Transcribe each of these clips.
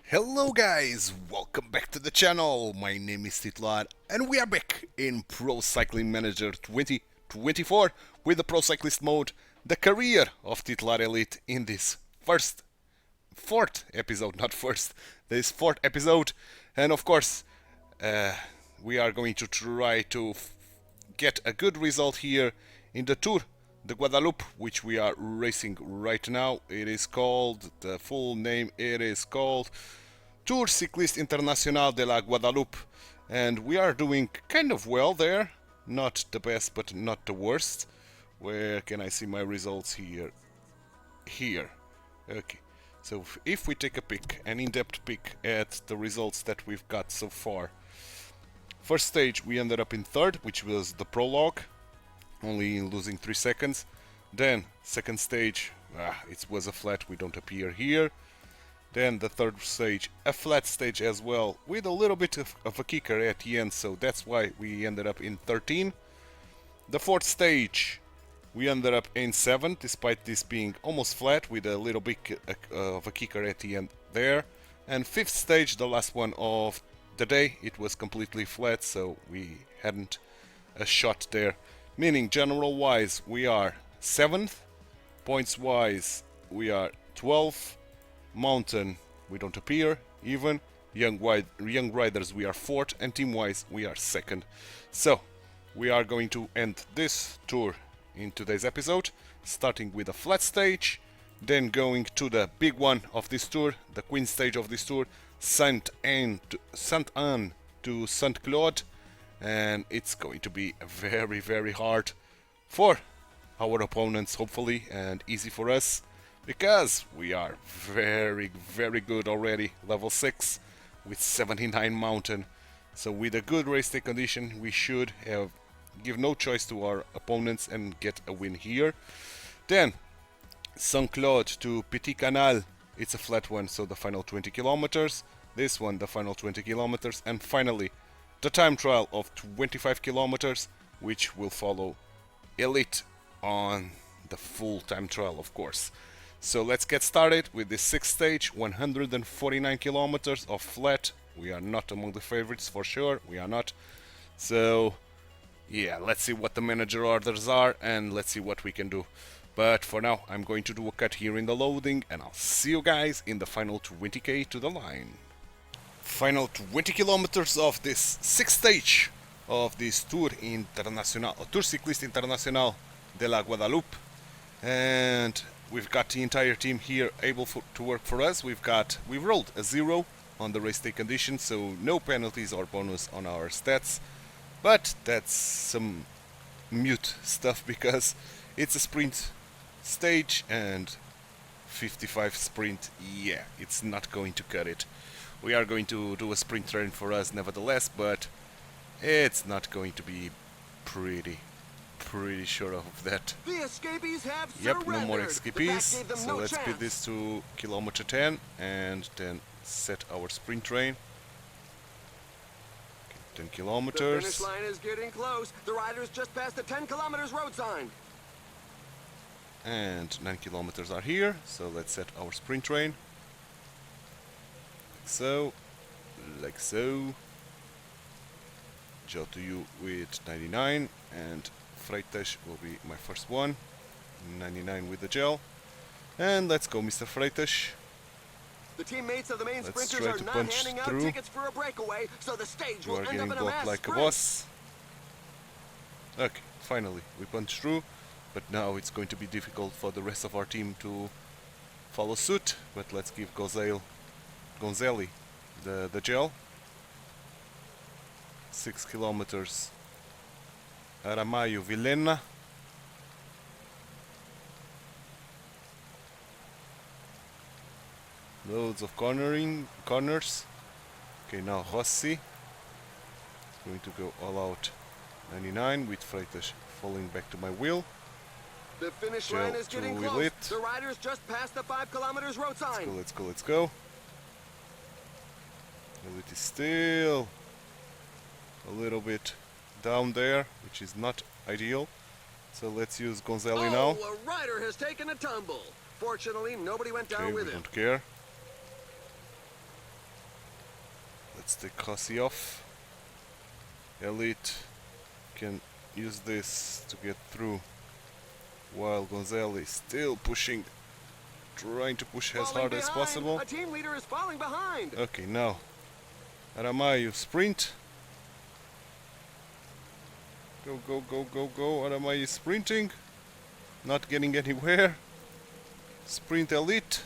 Hello guys, welcome back to the channel. My name is Titular and we are back in Pro Cycling Manager 2024 with the Pro Cyclist mode, the career of TituElite in this fourth episode, not first, this fourth episode. And of course, we are going to try to get a good result here in the Tour de Guadalupe, which we are racing right now. It is called, the full name, it is called Tour Cyclist Internacional de la Guadalupe, and we are doing kind of well there. Not the best, but not the worst. Where can I see my results here? Here. Okay. So if we take a pick, an in-depth pick at the results that we've got so far. First stage we ended up in third, which was the prologue, only losing 3 seconds. Then second stage, it was a flat, we don't appear here. Then the third stage, a flat stage as well, with a little bit of a kicker at the end, so that's why we ended up in 13. The fourth stage, we ended up in 7th, despite this being almost flat, with a little bit of a kicker at the end there. And fifth stage, the last one of the day, it was completely flat, so we hadn't a shot there. Meaning, general-wise, we are 7th, points-wise, we are 12th. Mountain, we don't appear, even. Young Riders, we are 4th, and team-wise, we are 2nd. So, we are going to end this tour in today's episode, starting with a flat stage, then going to the big one of this tour, the queen stage of this tour, Saint-Anne to Saint Claude, and it's going to be very, very hard for our opponents, hopefully, and easy for us, because we are very, very good already, level 6 with 79 mountain. So with a good race day condition, we should give no choice to our opponents and get a win here. Then Saint-Claude to Petit Canal, it's a flat one, so the final 20 kilometers. This one, the final 20 kilometers. And finally, the time trial of 25 kilometers, which will follow Elite on the full time trial, of course. So let's get started with the sixth stage, 149 kilometers of flat. We are not among the favorites for sure, we are not. So yeah, let's see what the manager orders are and let's see what we can do. But for now, I'm going to do a cut here in the loading and I'll see you guys in the final 20k to the line. Final 20 kilometers of this sixth stage of this Tour Cyclist Internacional de la Guadalupe. And we've got the entire team here able to work for us. We've rolled a 0 on the race day condition, so no penalties or bonus on our stats. But that's some mute stuff because it's a sprint stage and 55 sprint, yeah, it's not going to cut it. We are going to do a sprint train for us nevertheless, but it's not going to be pretty sure of that. The escapees have yep, no more escapees. So let's speed this to kilometer 10 and then set our sprint train. Okay, 10 kilometers. The finish line is getting close. The riders just passed the 10 kilometers road sign. And 9 kilometers are here, so let's set our sprint train. Like so. Gel to you with 99 and Freitas will be my first one. 99 with the gel. And let's go, Mr. Freitas. The teammates of the main sprinters are not handing out tickets for a breakaway, so the stage will end up in a mass like a sprint. boss. Okay, finally we punch through, but now it's going to be difficult for the rest of our team to follow suit. But let's give Gonzelli the gel. 6 kilometers. Aramayo Villena. Loads of corners. Okay, now Rossi. Going to go all out 99 with Freitas falling back to my wheel. The finish line is getting close. Elite. The riders just passed the 5 kilometers road sign. Let's go. Elite is still a little bit down there, which is not ideal. So let's use Gonzelli now. A rider has taken a tumble. Fortunately, nobody went down with we him. don't care. Let's take Hossie off. Elite can use this to get through, while Gonzalez is still pushing, trying to push as hard as possible. A team leader is falling behind. Okay, now Aramayu sprint. Go, go, go, go, go. Aramayu is sprinting. Not getting anywhere. Sprint Elite.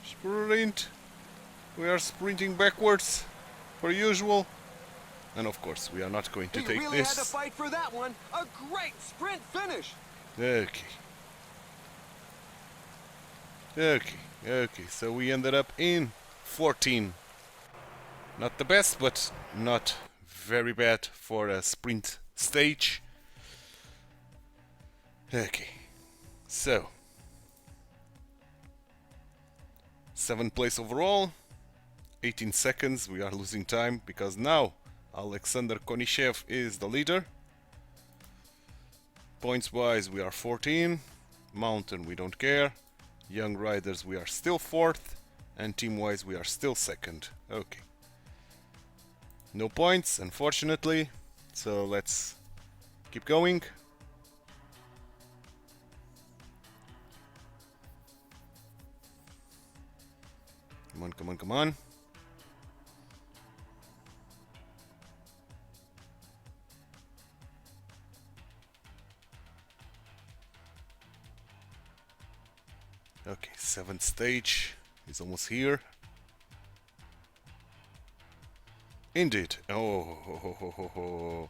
Sprint. We are sprinting backwards, per usual. And of course, we are not going to take really this. Had to fight for that one. A great sprint finish. Okay. Okay, okay. So we ended up in 14. Not the best, but not very bad for a sprint stage. Okay. So 7th place overall. 18 seconds. We are losing time because now Alexander Konishev is the leader. Points wise, we are 14. Mountain, we don't care. Young riders, we are still 4th. And team wise, we are still 2nd. Okay. No points, unfortunately. So let's keep going. Come on, come on, come on. Okay, 7th stage is almost here. Indeed. Oh,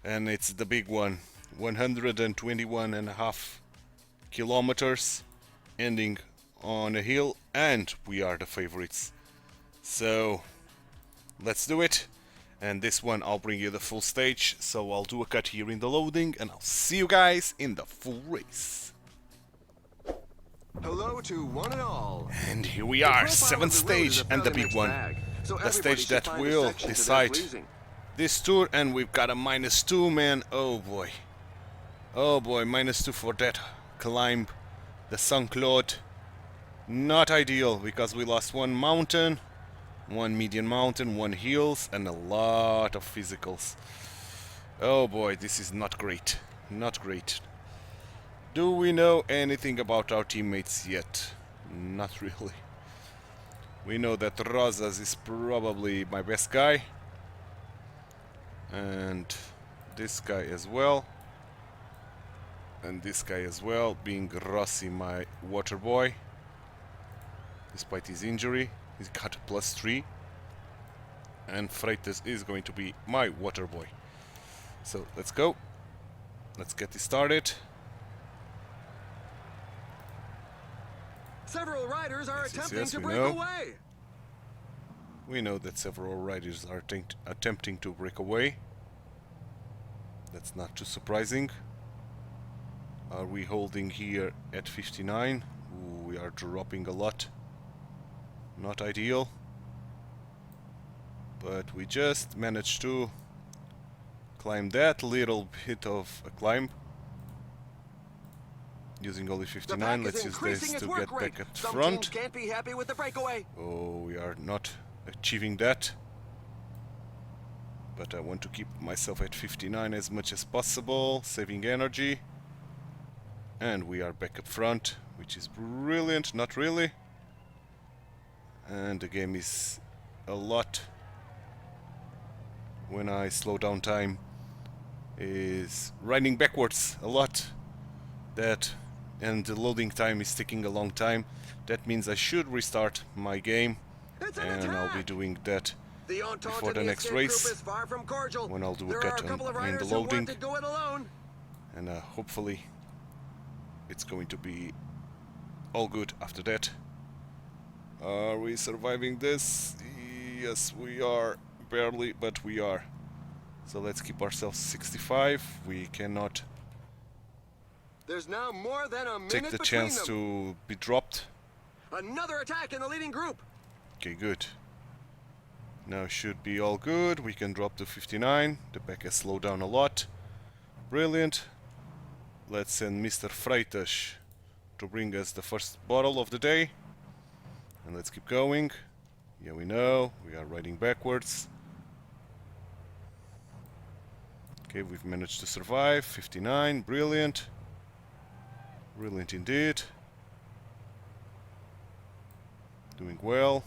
and it's the big one. 121.5 kilometers, ending on a hill, and we are the favorites. So let's do it. And this one I'll bring you the full stage, so I'll do a cut here in the loading, and I'll see you guys in the full race. Hello to one and all. And here we are, 7th stage and the big one. The stage that will decide this tour, and we've got a -2, man. Oh boy. Oh boy, -2 for that climb. The Saint-Claude. Not ideal, because we lost one mountain, one median mountain, one hills, and a lot of physicals. Oh boy, this is not great. Not great. Do we know anything about our teammates yet? Not really. We know that Rosas is probably my best guy. And this guy as well. And this guy as well, being Rossi, my water boy. Despite his injury, he's got a +3. And Freitas is going to be my water boy. So let's go. Let's get this started. Several riders are attempting to break know. away. We know that several riders are attempting to break away. That's not too surprising. Are we holding here at 59? Ooh, we are dropping a lot. Not ideal. But we just managed to climb that little bit of a climb. Using only 59, let's use this to get back at front. Can't be happy with the breakaway. Oh, we are not achieving that. But I want to keep myself at 59 as much as possible, saving energy. And we are back up front, which is brilliant, not really. And the game is a lot, when I slow down time, is riding backwards a lot. And the loading time is taking a long time. That means I should restart my game, and I'll be doing that before the next race, when I'll do a cut in the loading, and hopefully it's going to be all good after that. Are we surviving this? Yes, we are. Barely, but we are. So let's keep ourselves 65. We cannot There's now more than a minute take the chance to be dropped. Another attack in the leading group. Okay, good. Now should be all good. We can drop to 59. The pack has slowed down a lot. Brilliant. Let's send Mr. Freitas to bring us the first bottle of the day. And let's keep going. Yeah, we know. We are riding backwards. Okay, we've managed to survive. 59. Brilliant. Brilliant indeed. Doing well.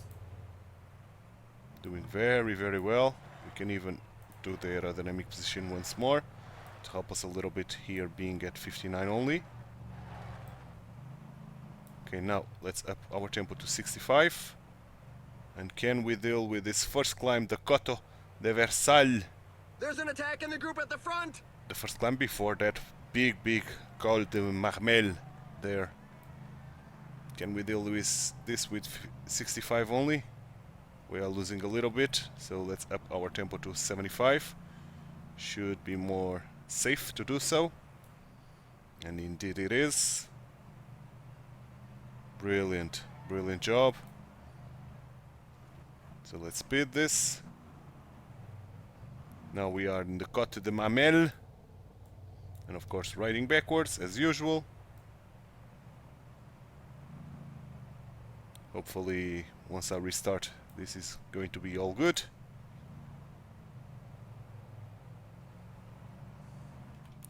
Doing very, very well. We can even do the aerodynamic position once more to help us a little bit here, being at 59 only. Okay, now let's up our tempo to 65. And can we deal with this first climb, the Coteau de Versailles? There's an attack in the group at the front. The first climb before that big Col de Marmel there. Can we deal with this with 65 only? We are losing a little bit, so let's up our tempo to 75. Should be more safe to do so. And indeed it is. Brilliant, brilliant job. So let's speed this. Now we are in the Côte de Marmel. And of course riding backwards as usual. Hopefully once I restart this is going to be all good.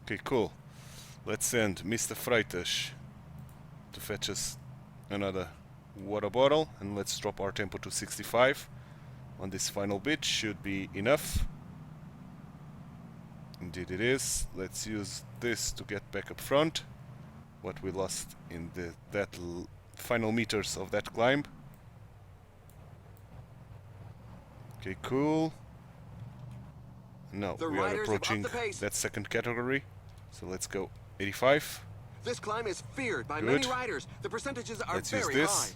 Okay, cool. Let's send Mr. Freitas to fetch us another water bottle, and let's drop our tempo to 65 on this final bit. Should be enough. Indeed it is. Let's use this to get back up front what we lost in that final meters of that climb. Okay, cool. Now we are approaching that second category, so let's go 85. This climb is feared by many riders. The percentages are very high.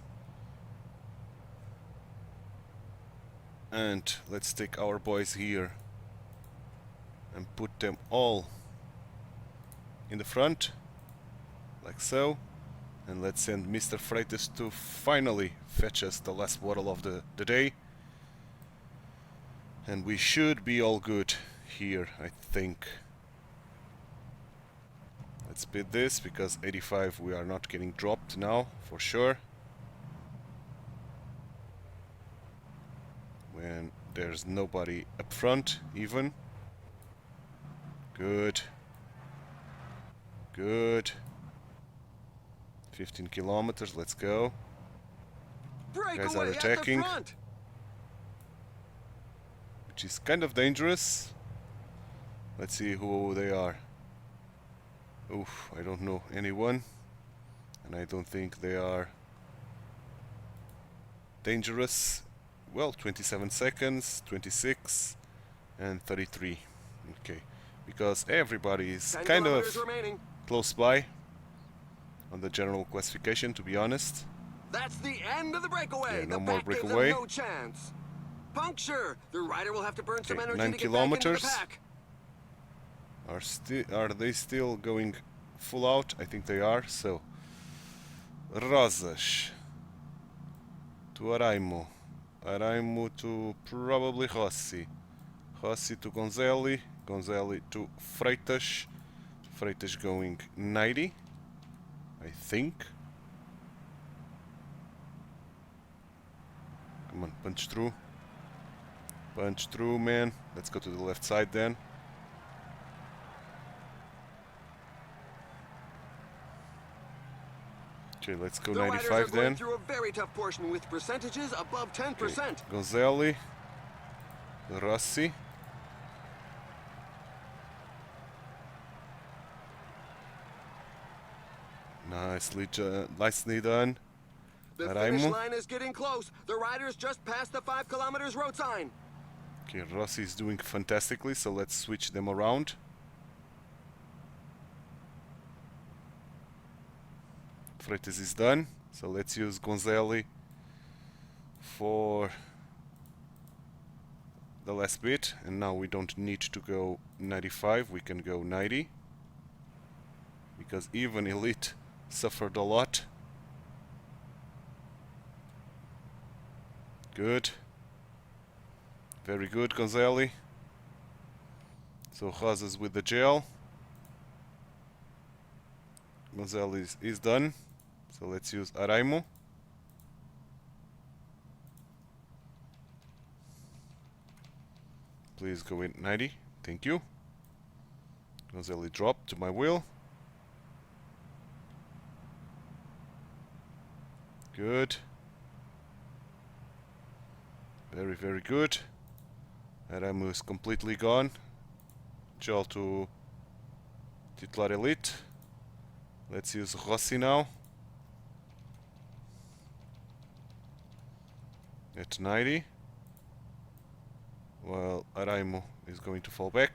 And let's take our boys here and put them all in the front, like so. And let's send Mr. Freitas to finally fetch us the last bottle of the day. And we should be all good here, I think. Let's speed this, because 85 we are not getting dropped now, for sure. When there's nobody up front, even. Good. Good. 15 kilometers, let's go. Guys are attacking, which is kind of dangerous. Let's see who they are. Oof, I don't know anyone, and I don't think they are dangerous. Well, 27 seconds, 26, and 33. Okay, because everybody is kind of close by on the general classification, to be honest. That's the end of the breakaway. Yeah, no more breakaway. No chance. Puncture. The rider will have to burn some energy 9 to get back into kilometers. the pack. Are they still going full out? I think they are. So Rosas to Araimo, Araimo to probably Rossi, Rossi to Gonzelli, Gonzelli to Freitas, Freitas going 90, I think. Come on, punch through. Punch through, man. Let's go to the left side then. Okay, let's go 95 then. Through a very tough portion with percentages above 10%. Okay. Gonzelli, Rossi. Nicely done. The finish line is getting close. The riders just passed the 5 kilometers road sign. Okay, Rossi is doing fantastically, so let's switch them around. Freitas is done, so let's use Gonzelli for the last bit, and now we don't need to go 95, we can go 90, because even Elite suffered a lot. Good. Very good, Gonzelli. So Rosas with the gel. Gonzelli is done. So let's use Araimo. Please go in 90. Thank you. Nozzle drop to my wheel. Good. Very, very good. Aramu is completely gone. Gel to TituElite. Let's use Rossi now. At 90. While Araimo is going to fall back.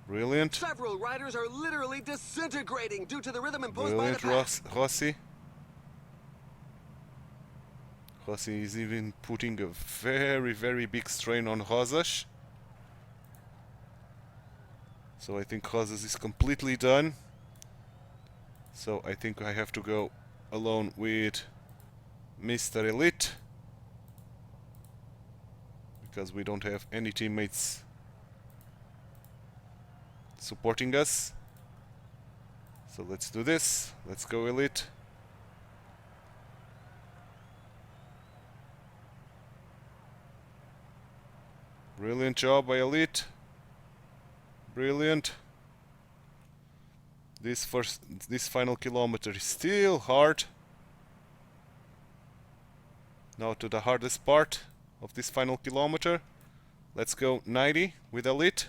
Brilliant. Several riders are literally disintegrating due to the rhythm imposed by the pack. Brilliant, Rossi. Rossi is even putting a very, very big strain on Rosas. So I think Rosas is completely done. So I think I have to go alone with Mr. Elite. Because we don't have any teammates supporting us. So let's do this. Let's go Elite. Brilliant job by Elite. Brilliant. This final kilometer is still hard. Now to the hardest part of this final kilometer. Let's go 90 with Elite.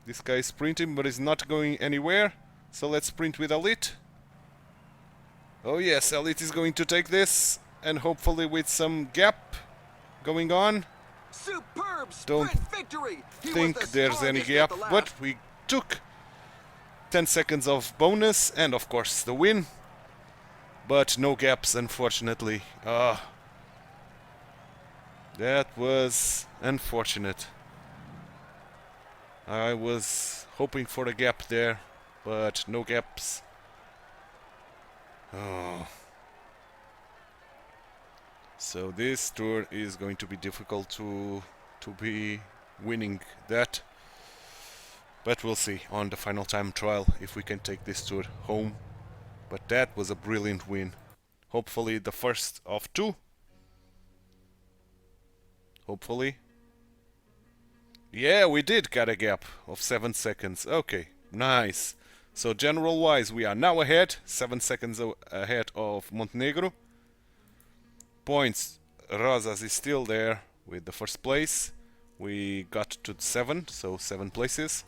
This guy is sprinting but is not going anywhere. So let's sprint with Elite. Oh yes, Elite is going to take this. And hopefully with some gap going on. Superb sprint Don't victory. think there's any gap, but we took 10 seconds of bonus and of course the win. But no gaps, unfortunately. That was unfortunate. I was hoping for a gap there, but no gaps. Oh. So this tour is going to be difficult to be winning that. But we'll see on the final time trial if we can take this tour home. But that was a brilliant win. Hopefully the first of two. Hopefully. Yeah, we did get a gap of 7 seconds. Okay, nice. So general wise we are now ahead, 7 seconds ahead of Montenegro. Points, Rosas is still there with the first place. We got to 7, so 7 places.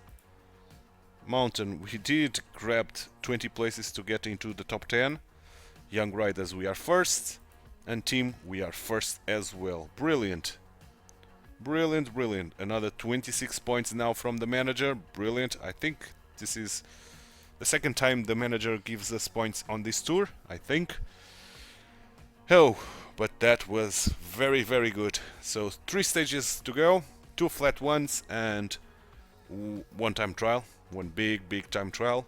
Mountain, we did grab 20 places to get into the top 10. Young Riders, we are first. And Team, we are first as well. Brilliant. Brilliant, brilliant. Another 26 points now from the manager. Brilliant. I think this is the second time the manager gives us points on this tour, I think. Oh, but that was very, very good. So 3 stages to go, 2 flat ones and 1 time trial. 1 big time trial.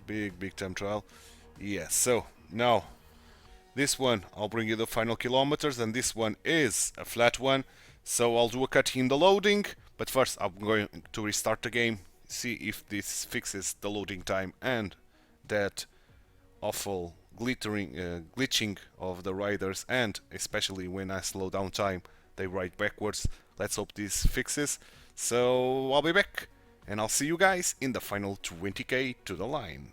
Big time trial. Yes, so now this one I'll bring you the final kilometers and this one is a flat one. So I'll do a cut in the loading, but first I'm going to restart the game, see if this fixes the loading time and that awful glitching of the riders, and especially when I slow down time they ride backwards. Let's hope this fixes. So I'll be back and I'll see you guys in the final 20k to the line.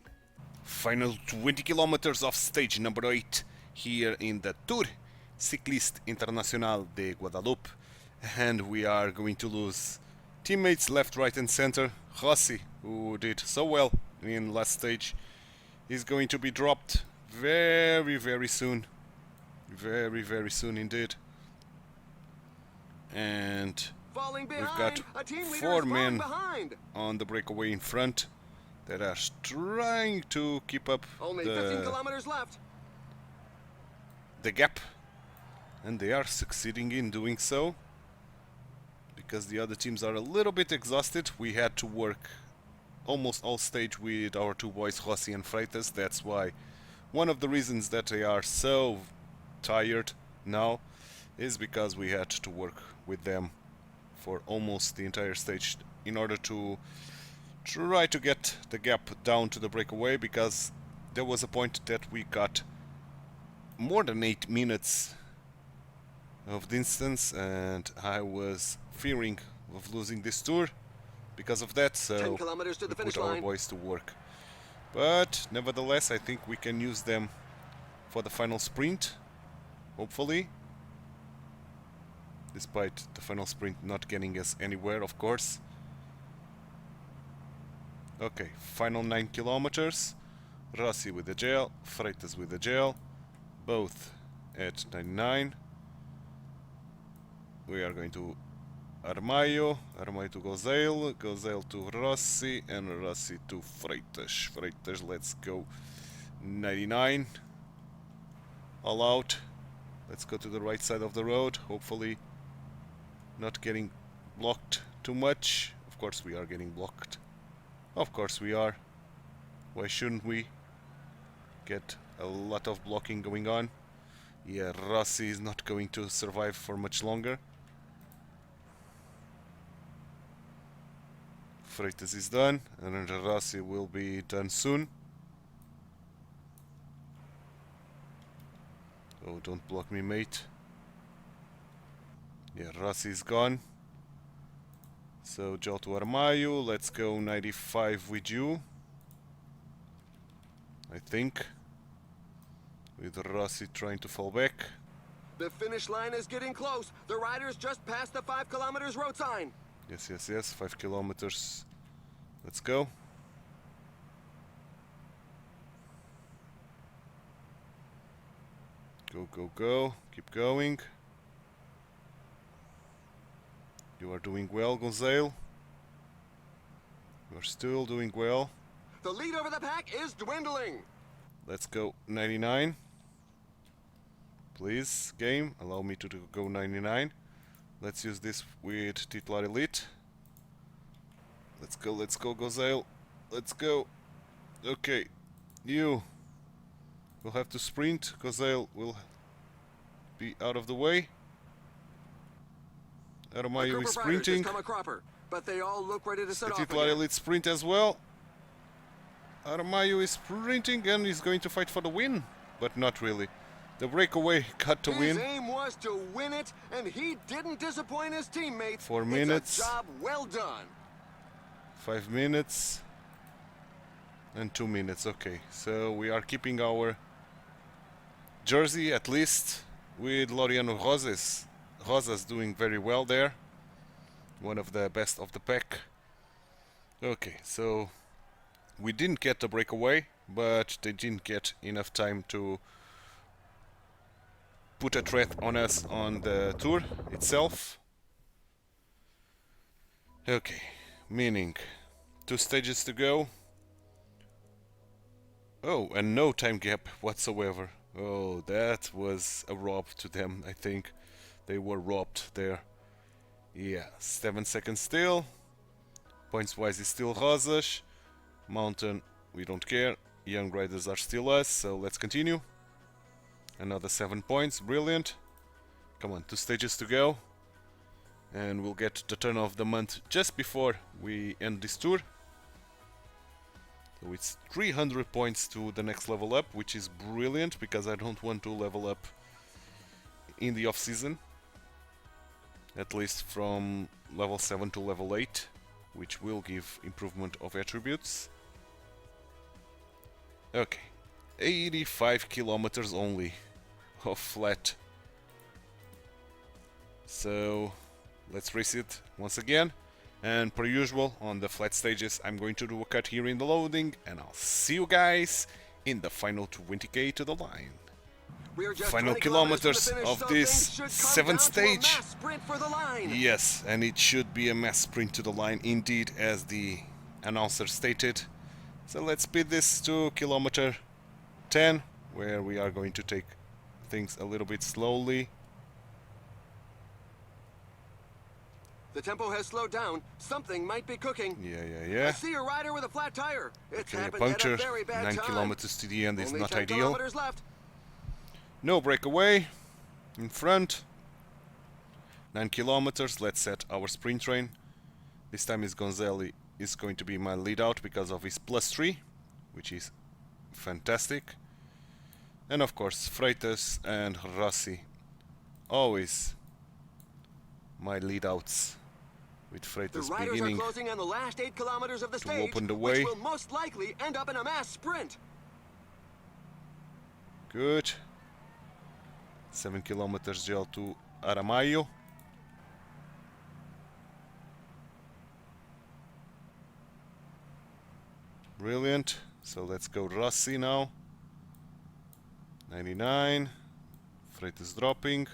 Final 20 kilometers of stage number 8 here in the Tour Cyclist Internacional de Guadalupe, and we are going to lose teammates left, right and center. Rossi, who did so well in last stage, is going to be dropped very, very soon. Very, very soon indeed. And we've got 4 men on the breakaway in front that are trying to keep up Only 15 kilometers left. The gap. And they are succeeding in doing so. Because the other teams are a little bit exhausted. We had to work almost all stage with our 2 boys, Rossi and Freitas. That's why one of the reasons that they are so tired now is because we had to work with them for almost the entire stage in order to try to get the gap down to the breakaway, because there was a point that we got more than 8 minutes of distance, and I was fearing of losing this tour because of that, so 10 kilometers to the we finish put our line. boys to work. But nevertheless, I think we can use them for the final sprint, hopefully, despite the final sprint not getting us anywhere, of course. Okay, final 9 kilometers. Rossi with the gel, Freitas with the gel, both at 99. We are going to Armaio, Armaio to Gozale, Gozale to Rossi, and Rossi to Freitas. Freitas, let's go 99. All out. Let's go to the right side of the road, hopefully not getting blocked too much. Of course we are getting blocked. Of course we are. Why shouldn't we get a lot of blocking going on? Yeah, Rossi is not going to survive for much longer. Freitas is done, and Rossi will be done soon. Oh, don't block me, mate. Yeah, Rossi is gone. So, Joe to Armaio, let's go 95 with you. I think. With Rossi trying to fall back. The finish line is getting close. The riders just passed the 5 kilometers road sign. Yes, yes, yes, 5 kilometers. Let's go. Go, go, go. Keep going. You are doing well, Gonzale. You are still doing well. The lead over the pack is dwindling. Let's go 99. Please, game, allow me to go 99. Let's use this with TituElite. Let's go, Gozale. Let's go. Okay, you will have to sprint. Gozale will be out of the way. Armaio is sprinting. But they all look ready to set off again. TituElite sprint as well. Armaio is sprinting and is going to fight for the win, but not really. The breakaway got to win. His aim was to win it, and he didn't disappoint his teammates. 4 minutes. It's a job well done. 5 minutes. And 2 minutes. Okay, so we are keeping our jersey at least with Laureano Rosas. Rosas doing very well there. One of the best of the pack. Okay, so we didn't get the breakaway, but they didn't get enough time to put a threat on us on the tour itself. Okay, meaning 2 stages to go. Oh, and no time gap whatsoever. Oh, that was a rob to them, I think. They were robbed there. Yeah, 7 seconds still. Points wise is still Rosas. Mountain, we don't care. Young riders are still us, so let's continue. Another 7 points, brilliant. Come on, 2 stages to go. And we'll get the turn of the month just before we end this tour. So it's 300 points to the next level up, which is brilliant because I don't want to level up in the off season. At least from level 7 to level 8, which will give improvement of attributes. Okay, 85 kilometers only of flat. So let's race it once again, and per usual on the flat stages I'm going to do a cut here in the loading, and I'll see you guys in the final 20k to the line. Final kilometers of this 7th stage. Yes, and it should be a mass sprint to the line indeed, as the announcer stated. So let's speed this to kilometer 10, where we are going to take things a little bit slowly. The tempo has slowed down. Something might be cooking. Yeah. I see a rider with a flat tire. It's Okay, a happened puncture. at a very bad 9 time. kilometers to the end is Only not 10 ideal. kilometers left. No breakaway in front. 9 kilometers. Let's set our sprint train. This time is Gonzale is going to be my lead out because of his +3, which is fantastic. And of course, Freitas and Rossi, always my lead-outs. With Freitas beginning closing on the last 8 kilometers of the to stage, open the way. which will most likely end up in a mass sprint. Good. 7 kilometers gel to Aramayo. Brilliant. So let's go Rossi now. 99. Freitas dropping.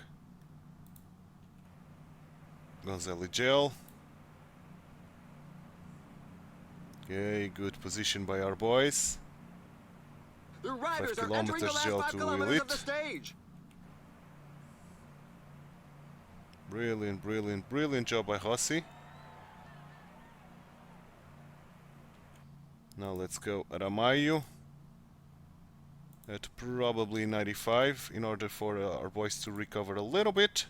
Gonzalez gel. Okay, good position by our boys. The riders 5 are entering the kilometers last gel 5 to kilometers of the Elite. stage. Brilliant, brilliant, brilliant job by Rossi. Now let's go Aramayo at probably 95 in order for our boys to recover a little bit.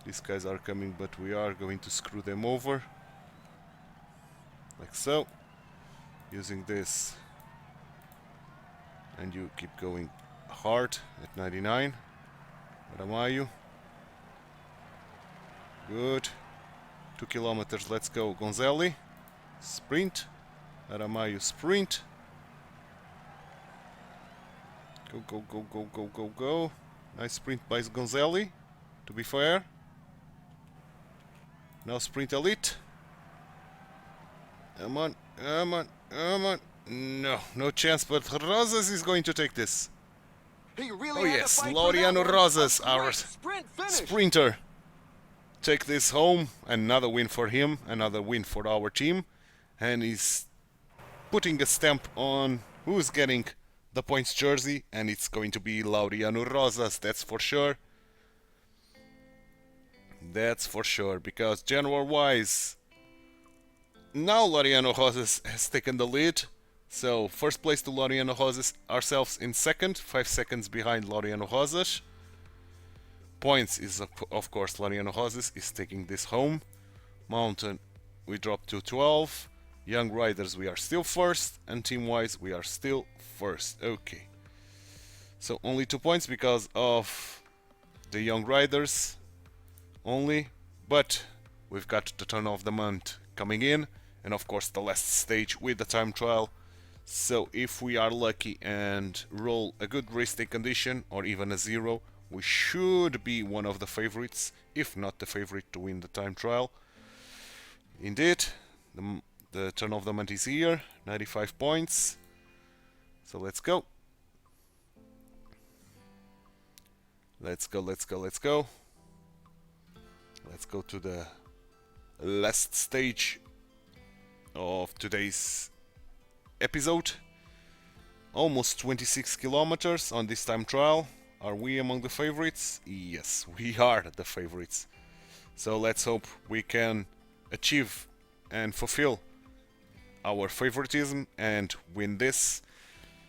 These guys are coming, but we are going to screw them over. Like so. Using this. And you keep going hard at 99. Aramayo. Good. 2 kilometers, let's go. Gonzalez. Sprint. Aramayo sprint. Go, go, go, go, go, go, go. Nice sprint by Gonzalez, to be fair. Now sprint Elite. Come on, come on, come on. No, no chance, but Rosas is going to take this. He really Oh had to yes, fight for Laureano that one. Rosas, A our great sprint finish. sprinter. Take this home. Another win for him, another win for our team. And he's putting a stamp on who's getting the points jersey, and it's going to be Laureano Rosas, that's for sure. That's for sure, because general-wise, now Laureano Rosas has taken the lead. So, first place to Laureano Rosas, ourselves in second, 5 seconds behind Laureano Rosas. Points is, of course, Laureano Rosas is taking this home. Mountain, we dropped to 12. Young Riders, we are still first. And team-wise, we are still first. Okay. So, only 2 points because of the Young Riders. Only. But, we've got the turn of the month coming in. And, of course, the last stage with the time trial. So, if we are lucky and roll a good race day condition, or even a 0, we should be one of the favorites, if not the favorite, to win the time trial. Indeed, the turn of the month is here, 95 points. So let's go. Let's go, let's go, let's go. Let's go to the last stage of today's episode. Almost 26 kilometers on this time trial. Are we among the favorites? Yes, we are the favorites. So let's hope we can achieve and fulfill our favoritism and win this.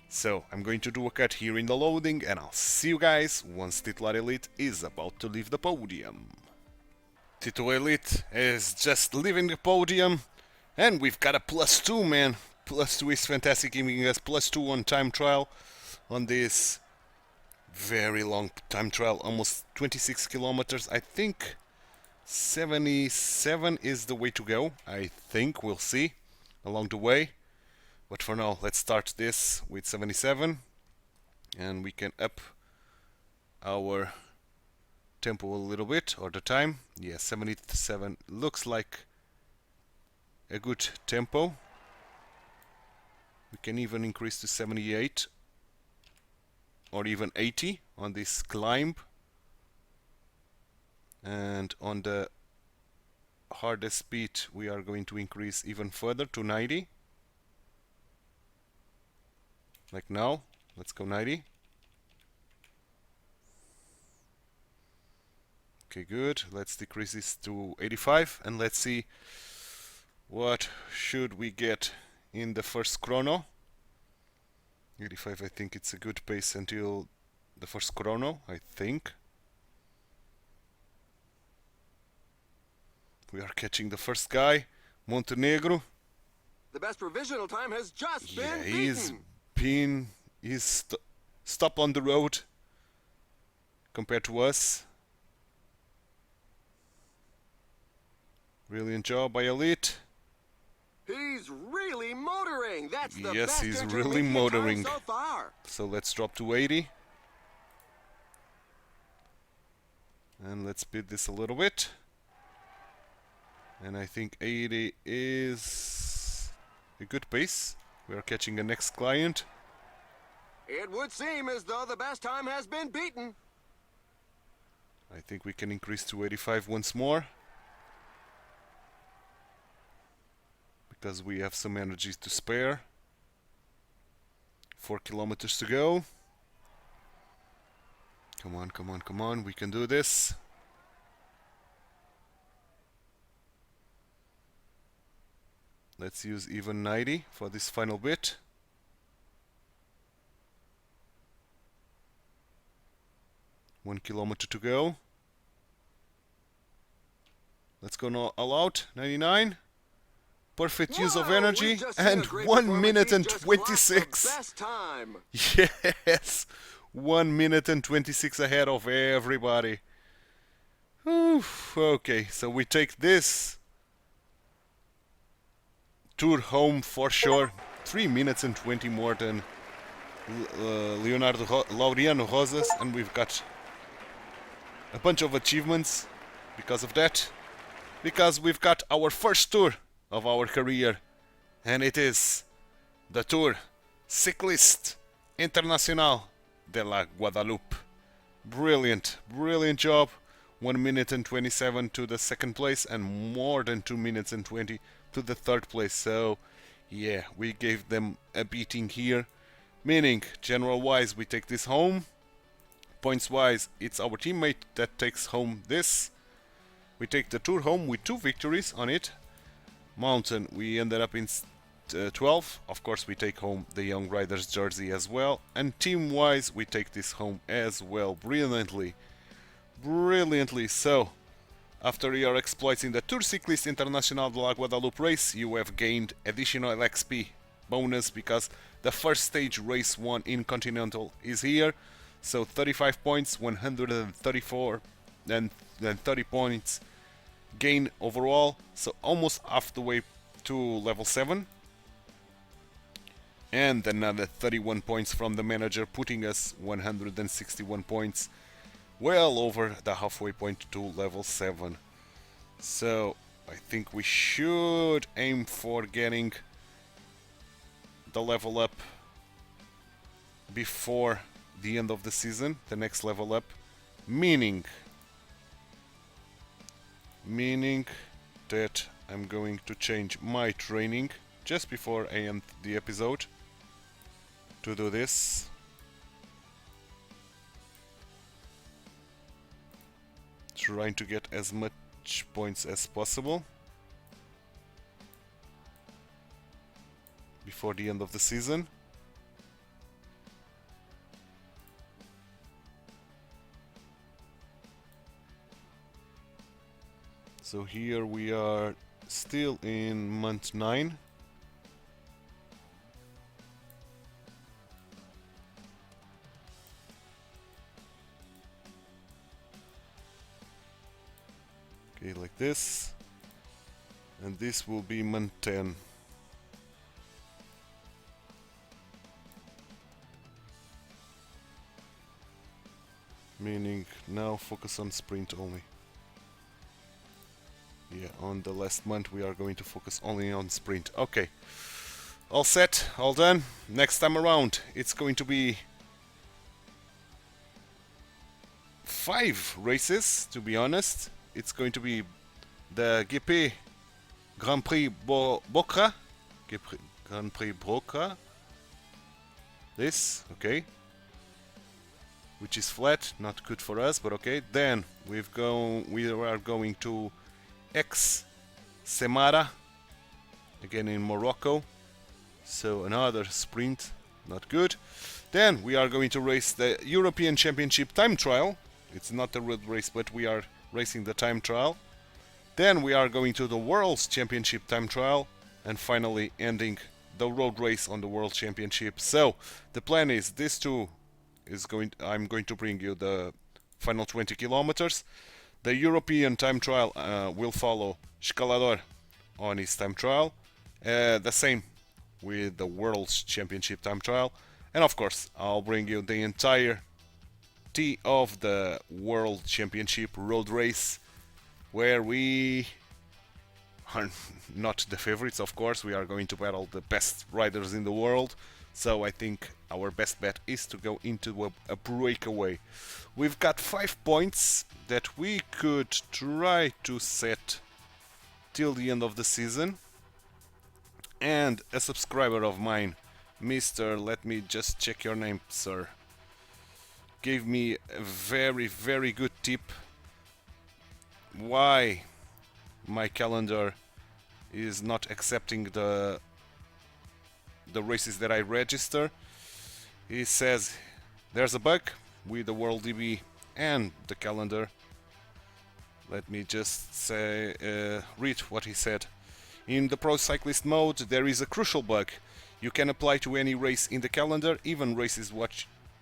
So I'm going to do a cut here in the loading, and I'll see you guys once TituElite is about to leave the podium. TituElite is just leaving the podium, and we've got a +2, man. +2 is fantastic, giving us +2 on time trial on this very long time trial, almost 26 kilometers. I think 77 is the way to go. I think we'll see along the way. But for now, let's start this with 77. And we can up our tempo a little bit, or the time. Yeah, 77 looks like a good tempo. We can even increase to 78. Or even 80 on this climb. And on the hardest speed we are going to increase even further to 90. Like now. Let's go 90. Okay, good. Let's decrease this to 85 and let's see what should we get in the first chrono. 85, I think it's a good pace until the first chrono, I think. We are catching the first guy, Montenegro. The best provisional time has just been beaten. He's stop on the road compared to us. Brilliant job by Elite. He's really motoring. That's the yes, best he's really motoring. so far. So let's drop to 80. And let's speed this a little bit. And I think 80 is a good pace. We are catching the next client. It would seem as though the best time has been beaten. I think we can increase to 85 once more. Because we have some energy to spare. 4 kilometers to go. Come on, come on, come on. We can do this. Let's use even 90 for this final bit. One kilometer to go. Let's go now all out. 99. Perfect use of energy. And 1 minute and 26. Best time. Yes. 1 minute and 26 ahead of everybody. Oof. Okay, so we take this tour home for sure. 3 minutes and 20 more than Laureano Rosas, and we've got a bunch of achievements because of that. Because we've got our first tour of our career, and it is the Tour Cyclist Internacional de la Guadalupe. Brilliant, brilliant job. 1 minute and 27 to the second place, and more than 2 minutes and 20 to the third place. So yeah, we gave them a beating here, meaning general wise we take this home. Points wise, it's our teammate that takes home this. We take the tour home with 2 victories on it. Mountain, we ended up in 12. Of course, we take home the Young Riders jersey as well. And team-wise, we take this home as well. Brilliantly. Brilliantly. So, after your exploits in the Tour Cyclist Internacional de la Guadalupe race, you have gained additional XP bonus because the first stage race 1 in Continental is here. So 35 points, 134 and then 30 points gain overall, so almost half the way to level 7, and another 31 points from the manager, putting us 161 points, well over the halfway point to level 7. So I think we should aim for getting the level up before the end of the season, the next level up, meaning that I'm going to change my training just before I end the episode to do this. Trying to get as much points as possible before the end of the season. So here we are still in month 9. Okay, like this. And this will be month 10. Meaning now focus on sprint only. Yeah, on the last month we are going to focus only on sprint. Okay, all set, all done. Next time around it's going to be 5 races, to be honest. It's going to be the GP Grand Prix Bocra, Grand Prix Bocra, this, okay, which is flat, not good for us, but okay. Then we are going to X Semara, again in Morocco, so another sprint, not good. Then we are going to race the European Championship time trial. It's not a road race, but we are racing the time trial. Then we are going to the World's Championship time trial, and finally ending the road race on the World Championship. So the plan is I'm going to bring you the final 20 kilometers. The European time trial will follow Escalador on his time trial. The same with the World Championship time trial. And of course, I'll bring you the entire of the World Championship road race, where we are not the favorites, of course. We are going to battle the best riders in the world. So I think our best bet is to go into a breakaway. We've got 5 points that we could try to set till the end of the season. And a subscriber of mine, Mr. Let me just check your name, sir, gave me a very, very good tip why my calendar is not accepting the races that I register. He says there's a bug with the World DB and the calendar. Let me just say read what he said. In the Pro Cyclist mode, there is a crucial bug. You can apply to any race in the calendar, even races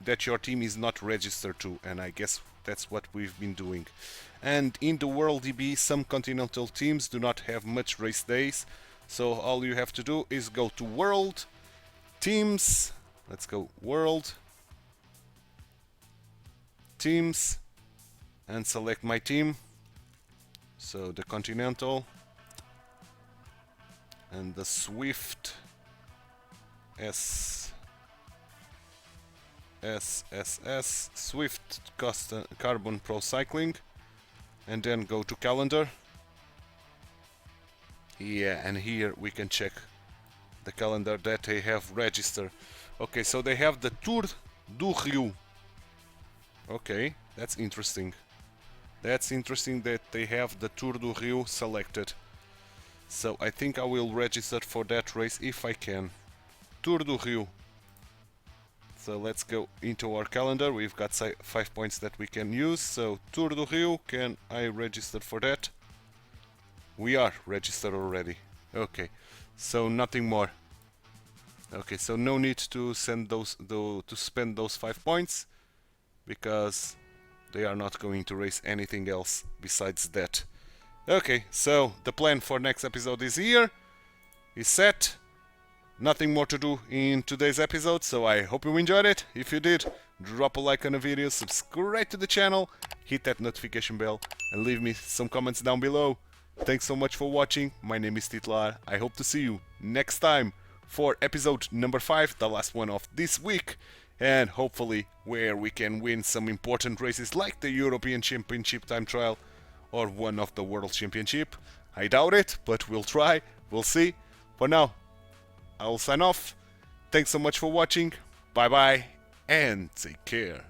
that your team is not registered to, and I guess that's what we've been doing. And in the World DB, some continental teams do not have much race days, so all you have to do is go to World, Teams, let's go World, Teams, and select my team, so the Continental, and the Swift SSS Swift Carbon Pro Cycling, and then go to calendar. Yeah, and here we can check the calendar that they have registered. Okay, so they have the Tour du Rio. Okay, that's interesting. That's interesting that they have the Tour du Rio selected. So I think I will register for that race if I can. Tour du Rio. So let's go into our calendar. We've got 5 points that we can use. So Tour du Rio, can I register for that? We are registered already. Okay, so nothing more. Okay, so no need to spend those 5 points, because they are not going to race anything else besides that. Okay, so the plan for next episode is here, is set. Nothing more to do in today's episode, so I hope you enjoyed it. If you did, drop a like on the video, subscribe to the channel, hit that notification bell, and leave me some comments down below. Thanks so much for watching. My name is Titular. I hope to see you next time for episode number 5, the last one of this week, and hopefully where we can win some important races like the European Championship time trial or one of the World Championship. I doubt it, but we'll try. We'll see. For now, I'll sign off. Thanks so much for watching. Bye bye and take care.